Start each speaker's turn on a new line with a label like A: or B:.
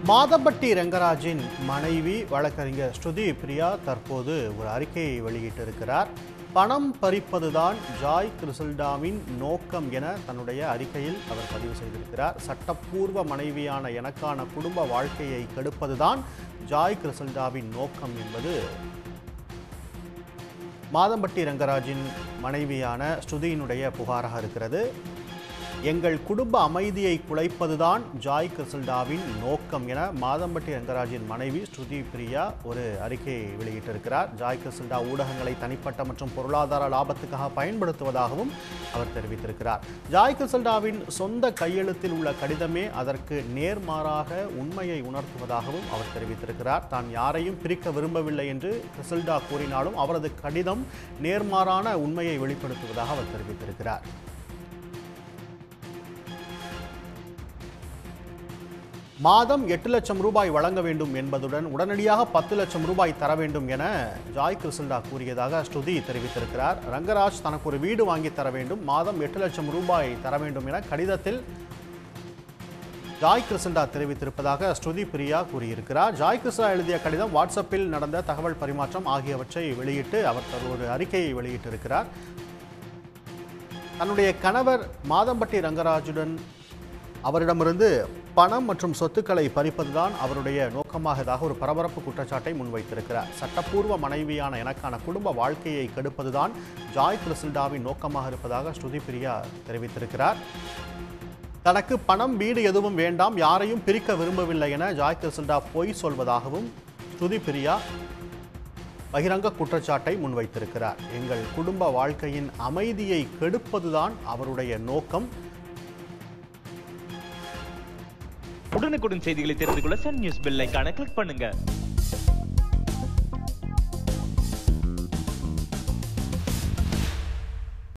A: மாதம்பட்டி ரங்கராஜின் மனைவி வழக்கறிஞர் ஸ்ருதி பிரியா தற்போது ஒரு அறிக்கையை வெளியிட்டிருக்கிறார். பணம் பறிப்பதுதான் ஜாய் கிறிசல்டாவின் நோக்கம் என தன்னுடைய அறிக்கையில் அவர் பதிவு செய்திருக்கிறார். சட்டப்பூர்வ மனைவியான எனக்கான குடும்ப வாழ்க்கையை கெடுப்பதுதான் ஜாய் கிறிசல்டாவின் நோக்கம் என்பது மாதம்பட்டி ரங்கராஜின் மனைவியான ஸ்ருதியினுடைய புகாராக இருக்கிறது. எங்கள் குடும்ப அமைதியை குலைப்பதுதான் ஜாய் கிறிசல்டாவின் நோக்கம் என மாதம்பட்டி ரங்கராஜின் மனைவி ஸ்ருதி பிரியா ஒரு அறிக்கையை வெளியிட்டிருக்கிறார். ஜாய் கிறிசல்டா ஊடகங்களை தனிப்பட்ட மற்றும் பொருளாதார லாபத்துக்காக பயன்படுத்துவதாகவும் அவர் தெரிவித்திருக்கிறார். ஜாய் கிறிசல்டாவின் சொந்த கையெழுத்தில் உள்ள கடிதமே அதற்கு நேர்மாறாக உண்மையை உணர்த்துவதாகவும் அவர் தெரிவித்திருக்கிறார். தான் யாரையும் பிரிக்க விரும்பவில்லை என்று கிறிசல்டா கூறினாலும் அவரது கடிதம் நேர்மாறான உண்மையை வெளிப்படுத்துவதாக அவர் தெரிவித்திருக்கிறார். மாதம் 8 லட்சம் ரூபாய் வழங்க வேண்டும் என்பதுடன் உடனடியாக 10 லட்சம் ரூபாய் தர வேண்டும் என ஜாய் கிறிசல்டா கூறியதாக ஸ்ருதி தெரிவித்திருக்கிறார். ரங்கராஜ் தனக்கு ஒரு வீடு வாங்கி தர வேண்டும், மாதம் 8 லட்சம் ரூபாய் தர வேண்டும் என கடிதத்தில் ஜாய் கிறிசல்டா தெரிவித்திருப்பதாக ஸ்ருதி பிரியா கூறியிருக்கிறார். ஜாய் கிறிசல்டா எழுதிய கடிதம், வாட்ஸ்அப்பில் நடந்த தகவல் பரிமாற்றம் ஆகியவற்றை வெளியிட்டு அவர் ஒரு அறிக்கையை வெளியிட்டிருக்கிறார். தன்னுடைய கணவர் மாதம்பட்டி ரங்கராஜுடன் அவரிடமிருந்து பணம் மற்றும் சொத்துக்களை பறிப்பதுதான் அவருடைய நோக்கமாகதாக ஒரு பரபரப்பு குற்றச்சாட்டை முன்வைத்திருக்கிறார். சட்டப்பூர்வ மனைவியான எனக்கான குடும்ப வாழ்க்கையை கெடுப்பதுதான் ஜாய் கிறிசல்டாவின் நோக்கமாக இருப்பதாக ஸ்ருதி பிரியா தெரிவித்திருக்கிறார். தனக்கு பணம் வீடு எதுவும் வேண்டாம், யாரையும் பிரிக்க விரும்பவில்லை என ஜாய் கிறிசல்டா பொய் சொல்வதாகவும் ஸ்ருதி பிரியா பகிரங்க குற்றச்சாட்டை முன்வைத்திருக்கிறார். எங்கள் குடும்ப வாழ்க்கையின் அமைதியை கெடுப்பதுதான் அவருடைய நோக்கம்.
B: உடனுக்குடன் செய்திகளை தெரிந்து கொள்ள சன் நியூஸ் பெல் ஐகானை கிளிக் பண்ணுங்க.